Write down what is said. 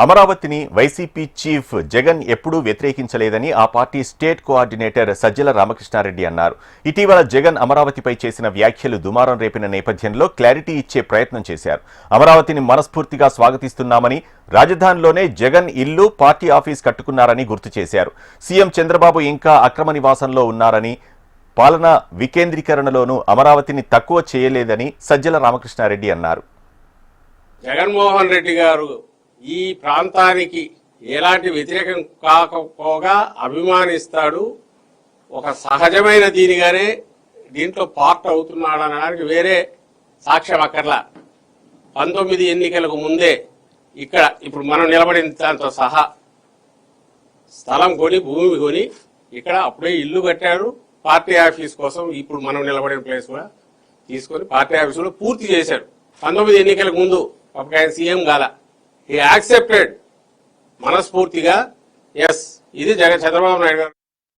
అమరావతిని YCP chief Jagan ఎప్పుడూ వ్యతిరేకించలేదని ఆ party state coordinator Sajjala Ramakrishna Reddy అన్నారు. ఇటీవల జగన్ అమరావతిపై చేసిన వ్యాఖ్యలు దుమారం రేపిన నేపథ్యంలో క్లారిటీ ఇచ్చే ప్రయత్నం చేశారు. అమరావతిని మనస్ఫూర్తిగా స్వాగతిస్తున్నామని, రాజధానిలోనే జగన్ ఇల్లు, పార్టీ ఆఫీస్ కట్టుకున్నారని గుర్తు చేశారు. సీఎం చంద్రబాబు ఇంకా అక్రమ నివాసంలో ఉన్నారని, పాలనా వికేంద్రీకరణలోనూ అమరావతిని తక్కువ చేయలేదని సజ్జల రామకృష్ణారెడ్డి అన్నారు. జగన్మోహన్ రెడ్డి గారు ఈ ప్రాంతానికి ఎలాంటి వ్యతిరేకం కాకపోగా అభిమానిస్తాడు, ఒక సహజమైన దీనిగానే దీంట్లో పార్ట్ అవుతున్నాడు అనడానికి వేరే సాక్ష్యం అక్కర్లా. 19 ఎన్నికలకు ముందే ఇక్కడ ఇప్పుడు మనం నిలబడిన దాంతో సహా స్థలం కొని, భూమి కొని ఇక్కడ అప్పుడే ఇల్లు కట్టాడు. పార్టీ ఆఫీస్ కోసం ఇప్పుడు మనం నిలబడిన ప్లేస్ కూడా తీసుకొని పార్టీ ఆఫీసులో పూర్తి చేశాడు. 19 ఎన్నికలకు ముందు ఒక ఆయన సీఎం గాల he accepted మనస్ఫూర్తిగా ఎస్ ఇది చంద్రబాబు నాయుడు గారు